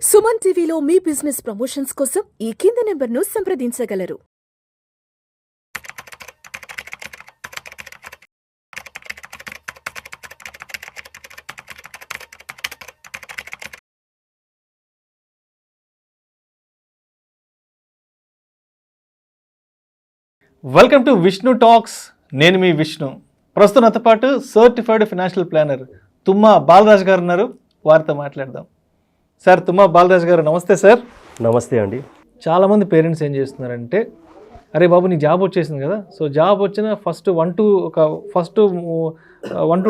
సుమన్ టీవీలో మీ business promotions కోసం ఈ కింది నెంబర్ను సంప్రదించగలరు. Welcome to Vishnu talks. నేను మీ విష్ణు. ప్రస్తుతం నాతో పాటు certified financial planner Tumma Balaraj గారు ఉన్నారు. వారితో మాట్లాడదాం. సార్, తుమ్మా బాలరాజ్ గారు నమస్తే సార్. నమస్తే అండి. చాలామంది పేరెంట్స్ ఏం చేస్తున్నారంటే, అరే బాబు నీకు జాబ్ వచ్చేసింది కదా, సో జాబ్ వచ్చిన ఫస్ట్ 1 to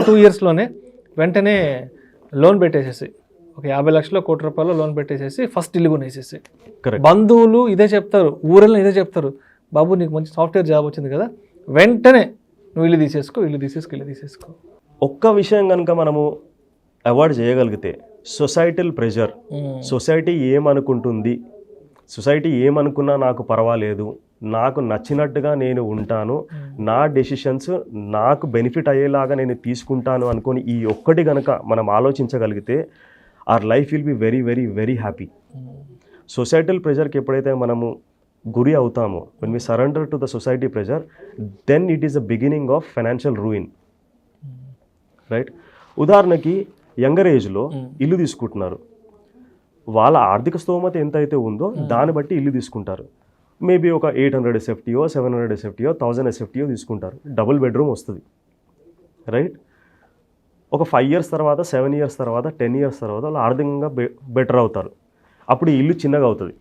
2 ఇయర్స్లోనే వెంటనే లోన్ పెట్టేసేసి ఒక 50 లక్షలు ₹1 కోటి లోన్ పెట్టేసేసి ఫస్ట్ ఇల్లు కొనేసేసి, బంధువులు ఇదే చెప్తారు, ఊరెళ్ళని ఇదే చెప్తారు, బాబు నీకు మంచి సాఫ్ట్వేర్ జాబ్ వచ్చింది కదా, వెంటనే నువ్వు ఇల్లు తీసేసుకో. ఒక్క విషయం కనుక మనము అవాయిడ్ చేయగలిగితే, సొసైటల్ ప్రెషర్, సొసైటీ ఏమనుకుంటుంది, సొసైటీ ఏమనుకున్నా నాకు పర్వాలేదు, నాకు నచ్చినట్టుగా నేను ఉంటాను, నా డెసిషన్స్ నాకు బెనిఫిట్ అయ్యేలాగా నేను తీసుకుంటాను అనుకొని ఈ ఒక్కటి కనుక మనం ఆలోచించగలిగితే our life will be very very very happy. Societal ప్రెషర్కి ఎప్పుడైతే మనము గురి అవుతామో, when we surrender to the society pressure, then it is the beginning of financial ruin, right? ఉదాహరణకి యంగర్ ఏజ్లో ఇల్లు తీసుకుంటున్నారు, వాళ్ళ ఆర్థిక స్తోమత ఎంత అయితే ఉందో దాన్ని బట్టి ఇల్లు తీసుకుంటారు. మేబీ ఒక 800 SFTO, 700 SFTO, 1000 SFTO తీసుకుంటారు, డబుల్ బెడ్రూమ్ వస్తుంది, రైట్? ఒక 5 years తర్వాత, 7 years తర్వాత, 10 years తర్వాత వాళ్ళు ఆర్థికంగా బెటర్ అవుతారు. అప్పుడు ఈ ఇల్లు చిన్నగా అవుతుంది.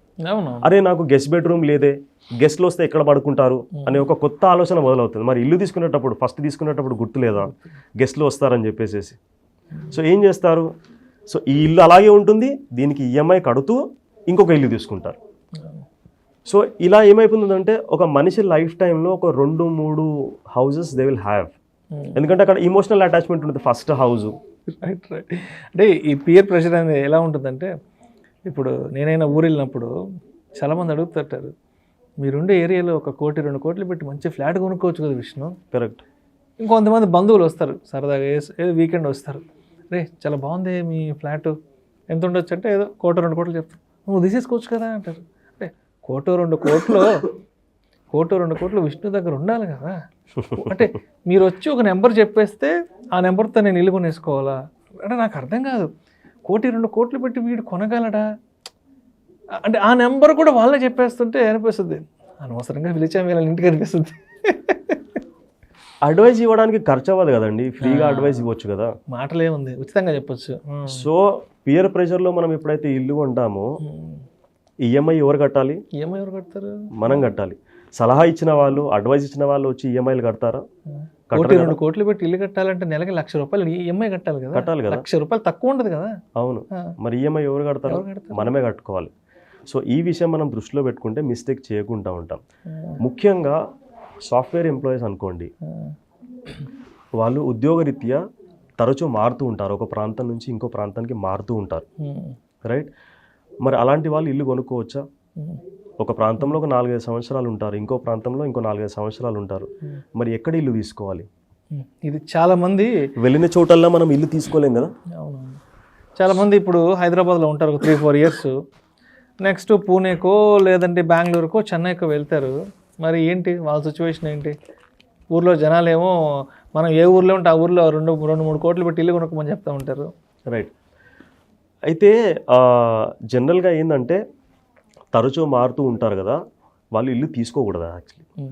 అరే నాకు గెస్ట్ బెడ్రూమ్ లేదే, గెస్ట్లు వస్తే ఎక్కడ పడుకుంటారు అనే ఒక కొత్త ఆలోచన మొదలవుతుంది. మరి ఇల్లు తీసుకునేటప్పుడు, ఫస్ట్ తీసుకునేటప్పుడు గుర్తు లేదా గెస్ట్లు వస్తారని చెప్పేసి? సో ఏం చేస్తారు? సో ఈ ఇల్లు అలాగే ఉంటుంది, దీనికి ఈఎంఐ కడుతూ ఇంకొక ఇల్లు తీసుకుంటారు. సో ఇలా ఏమైపోతుందంటే ఒక మనిషి లైఫ్ టైంలో ఒక 2-3 హౌజెస్ దే విల్ హ్యావ్. ఎందుకంటే అక్కడ ఇమోషనల్ అటాచ్మెంట్ ఉంటుంది ఫస్ట్ హౌస్. రైట్. అంటే ఈ పియర్ ప్రెషర్ అనేది ఎలా ఉంటుందంటే, ఇప్పుడు నేనైనా ఊరు వెళ్ళినప్పుడు చాలామంది అడుగుతుంటారు, మీరుండే ఏరియాలో 1 కోటి 2 కోట్లు పెట్టి మంచి ఫ్లాట్ కొనుక్కోవచ్చు కదా విష్ణు. కరెక్ట్. ఇంకొంతమంది బంధువులు వస్తారు, సరదాగా ఏదో వీకెండ్ వస్తారు, రే చాలా బాగుంది మీ ఫ్లాట్, ఎంత ఉండొచ్చు అంటే ఏదో 1 కోటి 2 కోట్లు చెప్తారు, నువ్వు తీసేసుకోవచ్చు కదా అంటారు. అంటే 1 కోటి 2 కోట్లు విష్ణు దగ్గర ఉండాలి కదా. అంటే మీరు వచ్చి ఒక నెంబర్ చెప్పేస్తే ఆ నెంబర్తో నేను ఇల్లు కొనేసుకోవాలా అంటే నాకు అర్థం కాదు. 1 కోటి 2 కోట్లు పెట్టి వీడు కొనగలడా అంటే ఆ నెంబర్ కూడా వాళ్ళే చెప్పేస్తుంటే అనిపిస్తుంది, అనవసరంగా పిలిచాము వీళ్ళ ఇంటికి అనిపిస్తుంది. అడ్వైజ్ ఇవ్వడానికి ఖర్చు అవ్వదు కదండి, ఫ్రీగా అడ్వైజ్ ఇవ్వచ్చు కదా. మాటలే ఉంది, ఉచితంగా చెప్పొచ్చు. సో పియర్ ప్రెషర్లో మనం ఎప్పుడైతే ఇల్లు కొంటామో ఈఎంఐ ఎవరు కట్టాలి? ఈఎంఐ ఎవరు కడతారు? మనం కట్టాలి. సలహా ఇచ్చిన వాళ్ళు, అడ్వైజ్ ఇచ్చిన వాళ్ళు వచ్చి ఈఎంఐలు కడతారా? 1 కోటి 2 కోట్లు పెట్టి ఇల్లు కట్టాలంటే నెలకి ₹1,00,000 ఈఎంఐ కట్టాలి కదా. ₹1,00,000 తక్కువ ఉండదు కదా. అవును. మరి ఈఎంఐ ఎవరు కడతారు? మనమే కట్టుకోవాలి. సో ఈ విషయం మనం దృష్టిలో పెట్టుకుంటే మిస్టేక్ చేయకుండా ఉంటాం. ముఖ్యంగా సాఫ్ట్వేర్ ఎంప్లాయీస్ అనుకోండి, వాళ్ళు ఉద్యోగరీత్యా తరచూ మారుతూ ఉంటారు, ఒక ప్రాంతం నుంచి ఇంకో ప్రాంతానికి మారుతూ ఉంటారు, రైట్? మరి అలాంటి వాళ్ళు ఇల్లు కొనుక్కోవచ్చా? ఒక ప్రాంతంలో ఒక 4-5 సంవత్సరాలు ఉంటారు, ఇంకో ప్రాంతంలో ఇంకో 4-5 సంవత్సరాలు ఉంటారు, మరి ఎక్కడ ఇల్లు తీసుకోవాలి? ఇది చాలామంది వెళ్ళిన చోటల్లో మనం ఇల్లు తీసుకోలేం కదా. అవునవును. చాలామంది ఇప్పుడు హైదరాబాద్లో ఉంటారు ఒక 3-4 years, నెక్స్ట్ పూణేకో లేదంటే బెంగళూరుకో చెన్నైకో వెళ్తారు. మరి ఏంటి వాళ్ళ సిచ్యువేషన్ ఏంటి? ఊర్లో జనాలేమో మనం ఏ ఊర్లో ఉంటే ఆ ఊర్లో 2-3 కోట్లు పెట్టి ఇల్లు కొనుక్కోమని చెప్తూ ఉంటారు, రైట్? అయితే జనరల్గా ఏంటంటే తరచూ మారుతూ ఉంటారు కదా, వాళ్ళు ఇల్లు తీసుకోకూడదు. యాక్చువల్లీ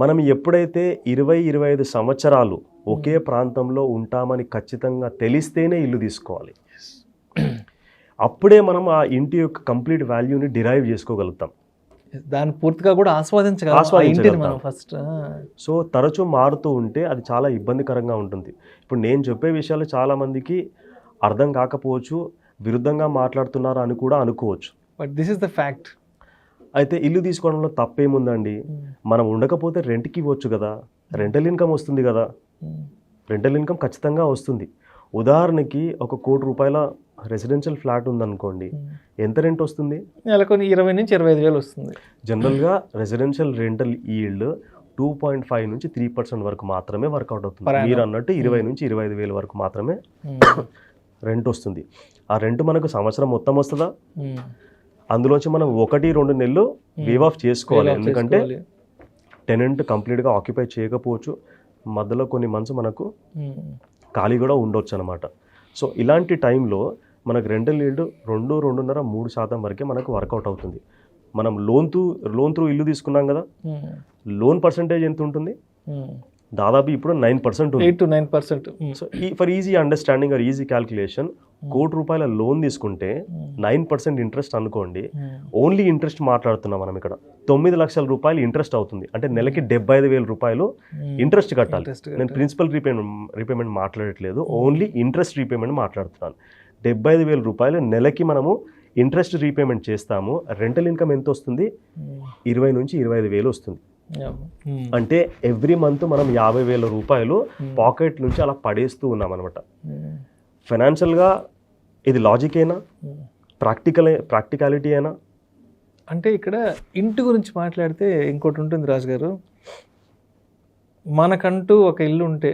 మనం ఎప్పుడైతే 20-25 సంవత్సరాలు ఒకే ప్రాంతంలో ఉంటామని ఖచ్చితంగా తెలిస్తేనే ఇల్లు తీసుకోవాలి. అప్పుడే మనం ఆ ఇంటి యొక్క కంప్లీట్ వాల్యూని డిరైవ్ చేసుకోగలుగుతాం, దాన్ని పూర్తిగా కూడా ఆస్వాదించగలుగుతాం ఫస్ట్. సో తరచూ మారుతూ ఉంటే అది చాలా ఇబ్బందికరంగా ఉంటుంది. ఇప్పుడు నేను చెప్పే విషయాలు చాలామందికి అర్థం కాకపోవచ్చు, విరుద్ధంగా మాట్లాడుతున్నారు అని కూడా అనుకోవచ్చు, but this is the fact. అయితే ఇల్లు తీసుకోవడంలో తప్పేముందండి? మనం ఉండకపోతే రెంట్కి ఇవ్వచ్చు కదా, రెంటల్ ఇన్కమ్ వస్తుంది కదా. రెంటల్ ఇన్కమ్ ఖచ్చితంగా వస్తుంది. ఉదాహరణకి ఒక ₹1 కోటి రెసిడెన్షియల్ ఫ్లాట్ ఉందనుకోండి, ఎంత రెంట్ వస్తుంది? నెలకు 20,000 నుంచి 25,000 వస్తుంది. జనరల్గా రెసిడెన్షియల్ రెంటల్ ఈల్డ్ 2.5 నుంచి 3% వరకు మాత్రమే వర్కౌట్ అవుతుంది. మీరు అన్నట్టు 20 నుంచి 25,000 వరకు మాత్రమే రెంట్ వస్తుంది. ఆ రెంట్ మనకు సంవత్సరం మొత్తం వస్తుందా? అందులోంచి మనం 1-2 నెలలు వేవ్ ఆఫ్ చేసుకోవాలి. ఎందుకంటే టెనెంట్ కంప్లీట్గా ఆక్యుపై చేయకపోవచ్చు, మధ్యలో కొన్ని మంత్స్ మనకు ఖాళీ కూడా ఉండొచ్చు అనమాట. సో ఇలాంటి టైంలో మనకు రెంటల్ ఈల్డ్ 2-2.5-3% వరకే మనకు వర్కౌట్ అవుతుంది. మనం లోన్ త్రూ ఇల్లు తీసుకున్నాం కదా, లోన్ పర్సంటేజ్ ఎంత ఉంటుంది? దాదాపు ఇప్పుడు 9% ఉంది. 8 to 9%. So for easy understanding are easy calculation, ₹1,00,00,000 loan తీసుకుంటే 9% ఇంట్రెస్ట్ అనుకోండి. ఓన్లీ ఇంట్రెస్ట్ మాట్లాడుతున్నాం మనం ఇక్కడ. ₹9,00,000 ఇంట్రెస్ట్ అవుతుంది. అంటే నెలకి ₹75,000 ఇంట్రెస్ట్ కట్టాలి. నేను ప్రిన్సిపల్ రీపేమెంట్ మాట్లాడట్లేదు, ఓన్లీ ఇంట్రెస్ట్ రీపేమెంట్ మాట్లాడుతున్నాను. ₹75,000 నెలకి మనము ఇంట్రెస్ట్ రీపేమెంట్ చేస్తాము. రెంటల్ ఇన్కమ్ ఎంత వస్తుంది? 20,000 నుంచి 25,000 వస్తుంది. అంటే ఎవ్రీ మంత్ మనం ₹50,000 పాకెట్ నుంచి అలా పడేస్తూ ఉన్నాం అనమాట. ఫైనాన్షియల్గా ఇది లాజిక్ అయినా, ప్రాక్టికాలిటీ అయినా? అంటే ఇక్కడ ఇంటి గురించి మాట్లాడితే ఇంకోటి ఉంటుంది రాజు గారు, మనకంటూ ఒక ఇల్లు ఉంటే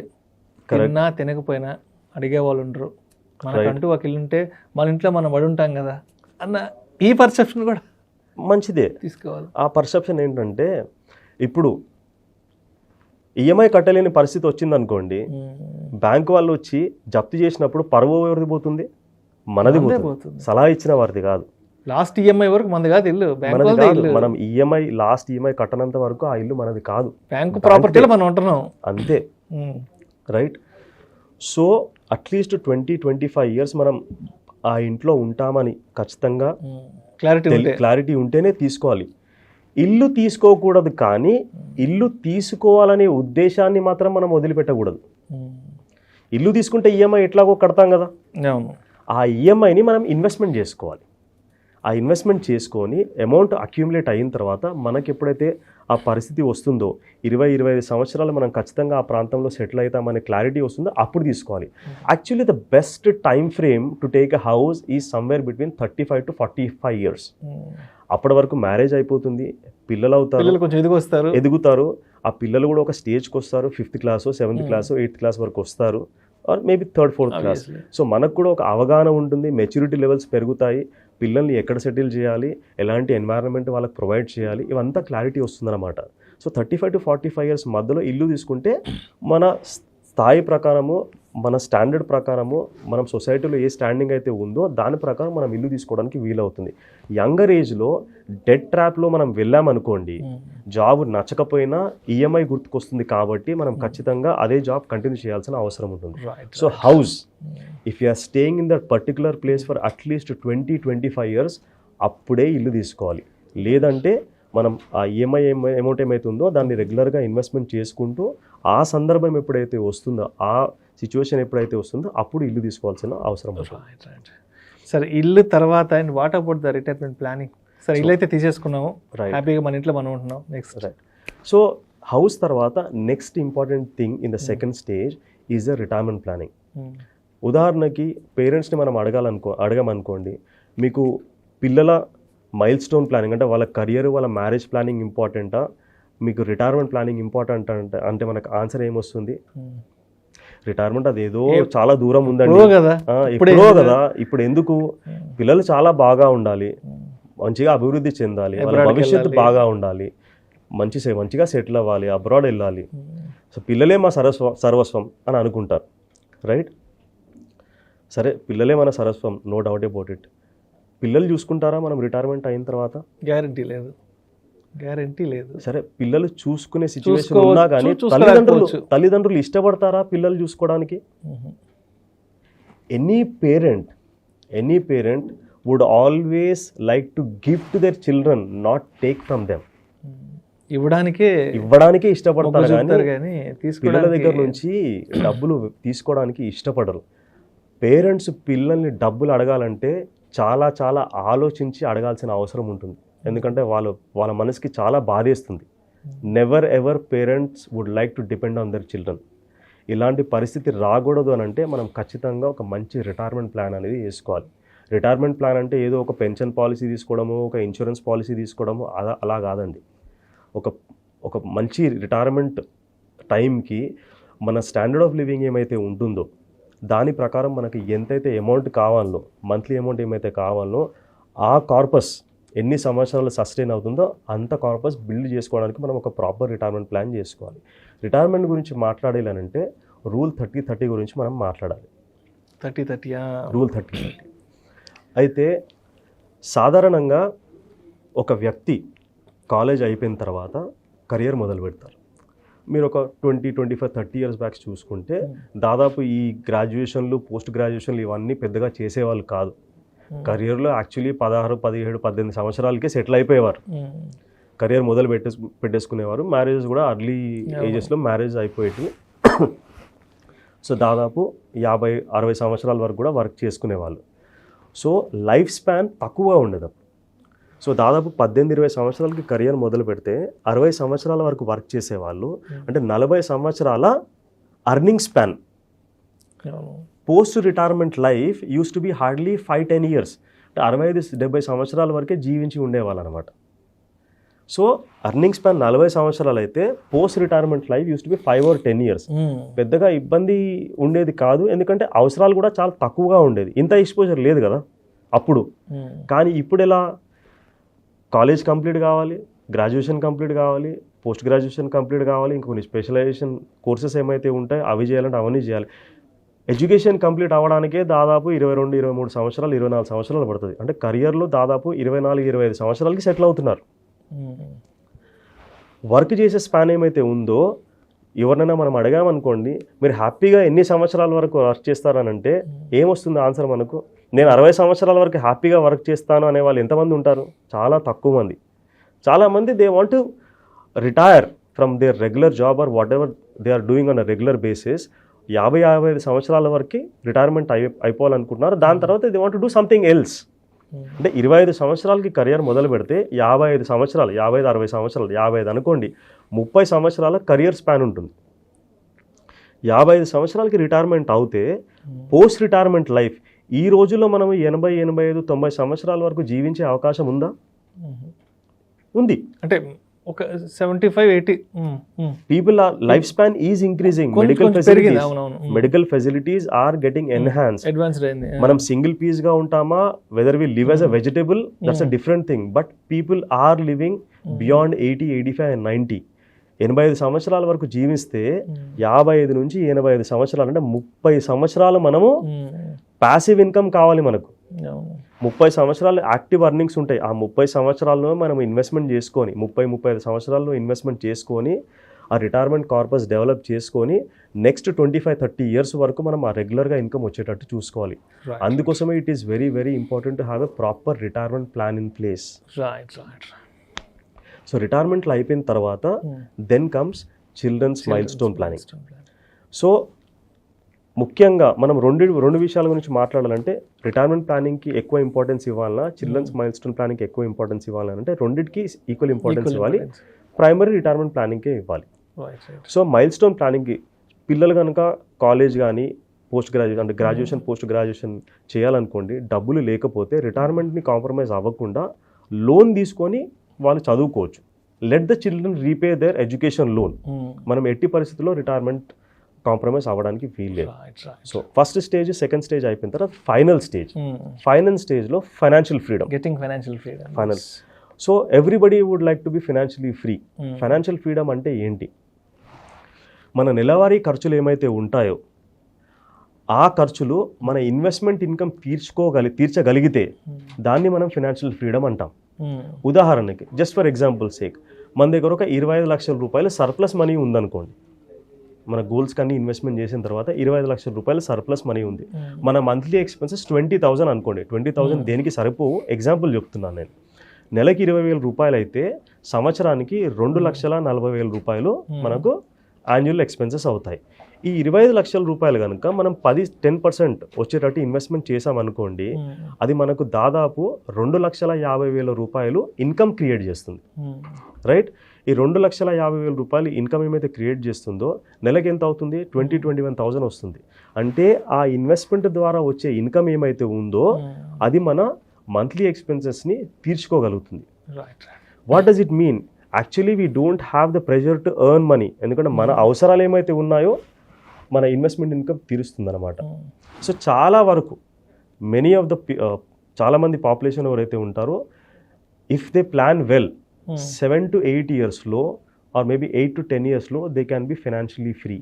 తిన్నా తినకపోయినా అడిగే వాళ్ళు ఉండరు. మనకంటూ ఒక ఇల్లు ఉంటే మన ఇంట్లో మనం పడి ఉంటాం కదా అన్న ఈ పర్సెప్షన్ కూడా మంచిదే తీసుకోవాలి. ఆ పర్సెప్షన్ ఏంటంటే, ఇప్పుడు ఈఎంఐ కట్టలేని పరిస్థితి వచ్చిందనుకోండి, బ్యాంకు వాళ్ళు వచ్చి జప్తు చేసినప్పుడు పరువు ఎవరిది పోతుంది? మనది పోతుంది. సలహా ఇచ్చిన వారిది కాదు. లాస్ట్ ఈఎంఐ వరకు మనది కాదు ఇల్లు, మనది కాదు. మనం లాస్ట్ ఈఎంఐ కట్టనంత వరకు ఆ ఇల్లు మనది కాదు, బ్యాంకు ప్రాపర్టీలో మనం ఉంటున్నాం అంతే. రైట్. సో అట్లీస్ట్ 20-25 ఇయర్స్ మనం ఆ ఇంట్లో ఉంటామని ఖచ్చితంగా క్లారిటీ ఉంటేనే తీసుకోవాలి. ఇల్లు తీసుకోకూడదు, కానీ ఇల్లు తీసుకోవాలనే ఉద్దేశాన్ని మాత్రం మనం వదిలిపెట్టకూడదు. ఇల్లు తీసుకుంటే ఈఎంఐ ఎట్లాగో కడతాం కదా, ఆ ఈఎంఐని మనం ఇన్వెస్ట్మెంట్ చేసుకోవాలి. ఆ ఇన్వెస్ట్మెంట్ చేసుకొని అమౌంట్ అక్యూములేట్ అయిన తర్వాత మనకి ఎప్పుడైతే ఆ పరిస్థితి వస్తుందో, 20-25 సంవత్సరాలు మనం ఖచ్చితంగా ఆ ప్రాంతంలో సెటిల్ అవుతామనే క్లారిటీ వస్తుందో అప్పుడు తీసుకోవాలి. Actually the best time frame to take a house is somewhere between 35 to 45 years. అప్పటి వరకు మ్యారేజ్ అయిపోతుంది, పిల్లలు అవుతారు, కొంచెం ఎదుగుతారు. ఆ పిల్లలు కూడా ఒక స్టేజ్కి వస్తారు, 5th class 7th class 8th class వరకు వస్తారు, or maybe 3rd 4th class. So మనకు కూడా ఒక అవగాహన ఉంటుంది, మెచ్యూరిటీ లెవెల్స్ పెరుగుతాయి, పిల్లల్ని ఎక్కడ సెటిల్ చేయాలి, ఎలాంటి ఎన్వైరన్మెంట్ వాళ్ళకి ప్రొవైడ్ చేయాలి, ఇవంతా క్లారిటీ వస్తుందన్నమాట. సో 35 to 45 ఇయర్స్ మధ్యలో ఇల్లు తీసుకుంటే మన స్థాయి ప్రకారము, మన స్టాండర్డ్ ప్రకారము, మనం సొసైటీలో ఏ స్టాండింగ్ అయితే ఉందో దాని ప్రకారం మనం ఇల్లు తీసుకోవడానికి వీలవుతుంది. యంగర్ ఏజ్లో డెట్ ట్రాప్లో మనం వెళ్ళామనుకోండి, జాబ్ నచ్చకపోయినా ఈఎంఐ గుర్తుకొస్తుంది కాబట్టి మనం ఖచ్చితంగా అదే జాబ్ కంటిన్యూ చేయాల్సిన అవసరం ఉంటుంది. So house, if you are staying in that particular place for at least 20-25 years, అప్పుడే ఇల్లు తీసుకోవాలి. లేదంటే మనం ఆ ఈఎంఐ అమౌంట్ ఏమైతే ఉందో దాన్ని రెగ్యులర్గా ఇన్వెస్ట్మెంట్ చేసుకుంటూ ఆ సందర్భం ఎప్పుడైతే వస్తుందో, ఆ సిచ్యువేషన్ ఎప్పుడైతే వస్తుందో అప్పుడు ఇల్లు తీసుకోవాల్సిన అవసరం ఉంటుంది. సరే, ఇల్లు తర్వాత and what about the retirement planning? సరే, ఇల్లు అయితే తీసేసుకున్నాము, హ్యాపీగా మన ఇంట్లో మనం ఉంటున్నాం, నెక్స్ట్ రైట్. సో హౌస్ తర్వాత next important thing in the second stage is the retirement planning. ఉదాహరణకి పేరెంట్స్ని మనం అడగమనుకోండి, మీకు పిల్లల మైల్ స్టోన్ ప్లానింగ్ అంటే వాళ్ళ కెరియర్, వాళ్ళ మ్యారేజ్ ప్లానింగ్ ఇంపార్టెంటా, మీకు రిటైర్మెంట్ ప్లానింగ్ ఇంపార్టెంట్ అంటే మనకు ఆన్సర్ ఏమొస్తుంది? రిటైర్మెంట్ అదేదో చాలా దూరం ఉందండి, ఎప్పుడో కదా, ఇప్పుడు ఎందుకు? పిల్లలు చాలా బాగా ఉండాలి, మంచిగా అభివృద్ధి చెందాలి, వాళ్ళ భవిష్యత్తు బాగా ఉండాలి, మంచిగా సెటిల్ అవ్వాలి, అబ్రాడ్ వెళ్ళాలి, సో పిల్లలే మా సర్వస్వం అని అనుకుంటారు. రైట్. సరే, పిల్లలే మన సర్వస్వం, నో డౌట్ అబౌట్ ఇట్. పిల్లలు చూసుకుంటారా మనం రిటైర్మెంట్ అయిన తర్వాత? గ్యారంటీ లేదు. సరే, పిల్లలు చూసుకునే సిచ్యువేషన్ ఉన్నా కానీ తల్లిదండ్రులు ఇష్టపడతారా పిల్లలు చూసుకోవడానికి? Any parent would always like to give to their children, not take from them. ఇవ్వడానికే ఇష్టపడతారు కానీ పిల్లల దగ్గర నుంచి డబ్బులు తీసుకోవడానికి ఇష్టపడరు. పేరెంట్స్ పిల్లల్ని డబ్బులు అడగాలంటే చాలా చాలా ఆలోచించి అడగాల్సిన అవసరం ఉంటుంది, ఎందుకంటే వాళ్ళ మనసుకి చాలా బాధేస్తుంది. Never ever parents would like to depend on their children. ఇలాంటి పరిస్థితి రాకూడదు అని అంటే మనం ఖచ్చితంగా ఒక మంచి రిటైర్మెంట్ ప్లాన్ అనేది వేసుకోవాలి. రిటైర్మెంట్ ప్లాన్ అంటే ఏదో ఒక పెన్షన్ పాలసీ తీసుకోవడము, ఒక ఇన్సూరెన్స్ పాలసీ తీసుకోవడము అలా కాదండి. ఒక మంచి రిటైర్మెంట్ టైంకి మన స్టాండర్డ్ ఆఫ్ లివింగ్ ఏమైతే ఉంటుందో దాని ప్రకారం మనకి ఎంతైతే అమౌంట్ కావాలో, మంత్లీ అమౌంట్ ఏమైతే కావాలో ఆ కార్పస్ ఎన్ని సంవత్సరాలు సస్టైన్ అవుతుందో అంత కార్పస్ బిల్డ్ చేసుకోవడానికి మనం ఒక ప్రాపర్ రిటైర్మెంట్ ప్లాన్ చేసుకోవాలి. రిటైర్మెంట్ గురించి మాట్లాడాలంటే రూల్ 30-30 గురించి మనం మాట్లాడాలి. 30-30 రూల్ 30-30 అయితే సాధారణంగా ఒక వ్యక్తి కాలేజ్ అయిపోయిన తర్వాత కెరియర్ మొదలు పెడతారు. మీరు ఒక 20-25-30 ఇయర్స్ బ్యాక్ చూసుకుంటే దాదాపు ఈ గ్రాడ్యుయేషన్లు, పోస్ట్ గ్రాడ్యుయేషన్లు ఇవన్నీ పెద్దగా చేసేవాళ్ళు కాదు. కెరియర్లో యాక్చువల్లీ 16-17-18 సంవత్సరాలకే సెటిల్ అయిపోయేవారు. కెరియర్ మొదలు పెట్టేసుకునేవారు. మ్యారేజెస్ కూడా అర్లీ ఏజెస్లో మ్యారేజ్ అయిపోయేటివి. సో దాదాపు 50-60 సంవత్సరాల వరకు కూడా వర్క్ చేసుకునేవాళ్ళు. సో లైఫ్ స్పాన్ తక్కువగా ఉండేది. సో దాదాపు 18-20 సంవత్సరాలకి కెరియర్ మొదలు పెడితే 60 సంవత్సరాల వరకు వర్క్ చేసేవాళ్ళు. అంటే 40 సంవత్సరాల earning span. Post retirement life use to be hardly 5-10 years. అంటే 65-70 సంవత్సరాల వరకే జీవించి ఉండేవాళ్ళు అనమాట. సో అర్నింగ్ స్పాన్ 40 సంవత్సరాలు అయితే post retirement life use to be 5 or 10 years. పెద్దగా ఇబ్బంది ఉండేది కాదు, ఎందుకంటే అవసరాలు కూడా చాలా తక్కువగా ఉండేది. ఇంత ఎక్స్పోజర్ లేదు కదా అప్పుడు. కానీ ఇప్పుడు ఎలా, కాలేజ్ కంప్లీట్ కావాలి, గ్రాడ్యుయేషన్ కంప్లీట్ కావాలి, పోస్ట్ గ్రాడ్యుయేషన్ కంప్లీట్ కావాలి, ఇంకొన్ని స్పెషలైజేషన్ కోర్సెస్ ఏమైతే ఉంటాయో అవి చేయాలంటే అవన్నీ చేయాలి. ఎడ్యుకేషన్ కంప్లీట్ అవ్వడానికే దాదాపు 22-23 సంవత్సరాలు, 24 సంవత్సరాలు పడుతుంది. అంటే కెరియర్లో దాదాపు 24-25 సంవత్సరాలకి సెటిల్ అవుతున్నారు. వర్క్ చేసే స్పాన్ ఏమైతే ఉందో ఎవరినైనా మనం అడిగామనుకోండి, మీరు హ్యాపీగా ఎన్ని సంవత్సరాల వరకు వర్క్ చేస్తారనంటే ఏమొస్తుంది ఆన్సర్ మనకు? నేను 60 సంవత్సరాల వరకు హ్యాపీగా వర్క్ చేస్తాను అనే వాళ్ళు ఎంతమంది ఉంటారు? చాలా తక్కువ మంది. చాలామంది they want to retire from their regular job or whatever they are doing on a regular basis. 50-55 సంవత్సరాల వరకు రిటైర్మెంట్ అయిపోవాలనుకుంటున్నారు. దాని తర్వాత they want to do something else. అంటే 25 సంవత్సరాలకి కెరియర్ మొదలు పెడితే 55 సంవత్సరాలు, 55-60 సంవత్సరాలు, 55 అనుకోండి, 30 సంవత్సరాల కెరియర్ స్పాన్ ఉంటుంది. 55 సంవత్సరాలకి రిటైర్మెంట్ అవుతే పోస్ట్ రిటైర్మెంట్ లైఫ్ ఈ రోజుల్లో మనం 80-85-90 సంవత్సరాల వరకు జీవించే అవకాశం ఉందా? ఉంది. అంటే ఒక 75-80 people are life span is increasing. Medical facilities are getting enhanced, advanced అయింది. మనం సింగిల్ పీస్ గా ఉంటామా, whether we live as a vegetable, that's a different thing. But people are living beyond 80, 85 and 90. 85 సంవత్సరాల వరకు జీవిస్తే 55-85 సంవత్సరాలు అంటే 30 సంవత్సరాలు మనము ప్యాసివ్ ఇన్కమ్ కావాలి మనకు. 30 సంవత్సరాలు యాక్టివ్ అర్నింగ్స్ ఉంటాయి. ఆ 30 సంవత్సరాల్లో మనం ఇన్వెస్ట్మెంట్ చేసుకొని 30-35 సంవత్సరాల్లో ఇన్వెస్ట్మెంట్ చేసుకొని ఆ రిటైర్మెంట్ కార్పస్ డెవలప్ చేసుకొని నెక్స్ట్ 25-30 ఇయర్స్ వరకు మనం ఆ రెగ్యులర్గా ఇన్కమ్ వచ్చేటట్టు చూసుకోవాలి. అందుకోసమే it is very very important to have a proper retirement plan in place. So రిటైర్మెంట్లో అయిపోయిన తర్వాత then comes children's milestone planning. So ముఖ్యంగా మనం రెండు విషయాల గురించి మాట్లాడాలంటే రిటైర్మెంట్ ప్లానింగ్కి ఎక్కువ ఇంపార్టెన్స్ ఇవ్వాలన్నా, చిల్డ్రన్స్ మైల్ స్టోన్ ప్లానింగ్కి ఎక్కువ ఇంపార్టెన్స్ ఇవ్వాలంటే రెండింటికి ఈక్వల్ ఇంపార్టెన్స్ ఇవ్వాలి. ప్రైమరీ రిటైర్మెంట్ ప్లానింగ్కే ఇవ్వాలి. సో మైల్ స్టోన్ ప్లానింగ్కి పిల్లలు కనుక కాలేజ్ కానీ పోస్ట్ గ్రాడ్యుయేషన్ అంటే గ్రాడ్యుయేషన్ పోస్ట్ గ్రాడ్యుయేషన్ చేయాలనుకోండి, డబ్బులు లేకపోతే రిటైర్మెంట్ని కాంప్రమైజ్ అవ్వకుండా లోన్ తీసుకొని వాళ్ళు చదువుకోవచ్చు. Let the children repay their education loan. మనం ఎట్టి పరిస్థితుల్లో రిటైర్మెంట్ కాంప్రమైజ్ అవ్వడానికి వీల్లేదు. So first stage, second stage అయిపోయిన తర్వాత ఫైనల్ స్టేజ్లో financial freedom. Final. So everybody would like to be financially free. Financial freedom అంటే ఏంటి? మన నెలవారీ ఖర్చులు ఏమైతే ఉంటాయో ఆ ఖర్చులు మన ఇన్వెస్ట్మెంట్ ఇన్కమ్ తీర్చగలిగితే దాన్ని మనం ఫైనాన్షియల్ ఫ్రీడమ్ అంటాం. ఉదాహరణకి జస్ట్ ఫర్ ఎగ్జాంపుల్ సేక్, మన దగ్గర ఒక 25 లక్షల రూపాయలు సర్ప్లస్ మనీ ఉందనుకోండి. మన గోల్స్ కన్నీ ఇన్వెస్ట్మెంట్ చేసిన తర్వాత 25 లక్షల రూపాయలు సర్ప్లస్ మనీ ఉంది. మన మంత్లీ ఎక్స్పెన్సెస్ 20,000 అనుకోండి. 20,000 దేనికి సరిపోవు, ఎగ్జాంపుల్ చెప్తున్నాను నేను. నెలకి 20,000 రూపాయలు అయితే సంవత్సరానికి 2,40,000 రూపాయలు మనకు యాన్యువల్ ఎక్స్పెన్సెస్ అవుతాయి. ఈ 25 లక్షల రూపాయలు కనుక మనం 10% వచ్చేటట్టు ఇన్వెస్ట్మెంట్ చేసామనుకోండి, అది మనకు దాదాపు 2,50,000 రూపాయలు ఇన్కమ్ క్రియేట్ చేస్తుంది. రైట్? ఈ 2,50,000 రూపాయలు ఇన్కమ్ ఏమైతే క్రియేట్ చేస్తుందో నెలకి ఎంత అవుతుంది? 21,000 వస్తుంది. అంటే ఆ ఇన్వెస్ట్మెంట్ ద్వారా వచ్చే ఇన్కమ్ ఏమైతే ఉందో అది మన మంత్లీ ఎక్స్పెన్సెస్ని తీర్చుకోగలుగుతుంది. What does it mean? Actually we don't have the pressure to earn money. ఎందుకంటే మన అవసరాలు ఏమైతే ఉన్నాయో మన ఇన్వెస్ట్మెంట్ ఇన్కమ్ తీరుస్తుంది అనమాట. సో చాలా వరకు మెనీ ఆఫ్ ద చాలామంది పాపులేషన్ ఎవరైతే ఉంటారో if they plan well 7 to 8 yearsలో ఆర్ మేబీ 8 to 10 yearsలో they can be financially free.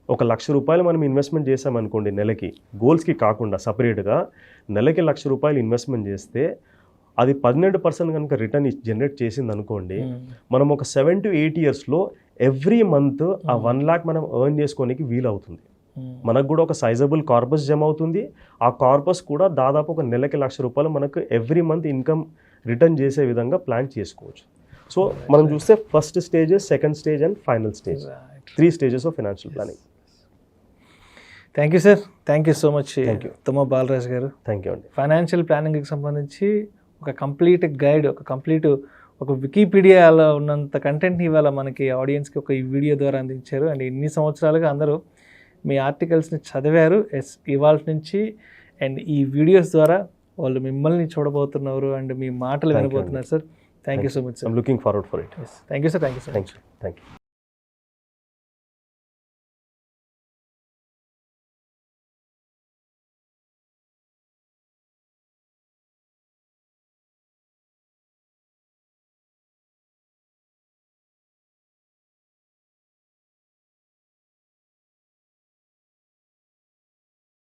ఒక ₹1,00,000 మనం ఇన్వెస్ట్మెంట్ చేసామనుకోండి నెలకి, గోల్స్కి కాకుండా సపరేట్గా నెలకి ₹1,00,000 ఇన్వెస్ట్మెంట్ చేస్తే అది 12% కనుక రిటర్న్ జనరేట్ చేసింది అనుకోండి, మనం ఒక 7 to 8 yearsలో ఎవ్రీ మంత్ ఆ 1 lakh మనం ఎర్న్ చేసుకోనికి వీలు అవుతుంది. మనకు కూడా ఒక సైజబుల్ కార్పస్ జమ అవుతుంది. ఆ కార్పస్ కూడా దాదాపు ఒక నెలకి ₹1,00,000 మనకు ఎవ్రీ మంత్ ఇన్కమ్ రిటర్న్ చేసే విధంగా ప్లాన్ చేసుకోవచ్చు. సో మనం చూస్తే first stage, second stage and final stage, 3 stages of financial planning. Thank you sir, thank you so much Tumma Balaraj గారు. థ్యాంక్ యూ అండి. ఫైనాన్షియల్ ప్లానింగ్కి సంబంధించి ఒక కంప్లీట్ గైడ్, ఒక వికీపీడియాలో ఉన్నంత కంటెంట్ని ఇవాళ మనకి ఆడియన్స్కి ఒక ఈ వీడియో ద్వారా అందించారు. అండ్ ఇన్ని సంవత్సరాలుగా అందరూ మీ ఆర్టికల్స్ని చదివారు ఇవాళ నుంచి, అండ్ ఈ వీడియోస్ ద్వారా వాళ్ళు మిమ్మల్ని చూడబోతున్నారు అండ్ మీ మాటలు వినబోతున్నారు sir. Thank you so much sir. I'm looking forward for it. Thank you sir. Thank you.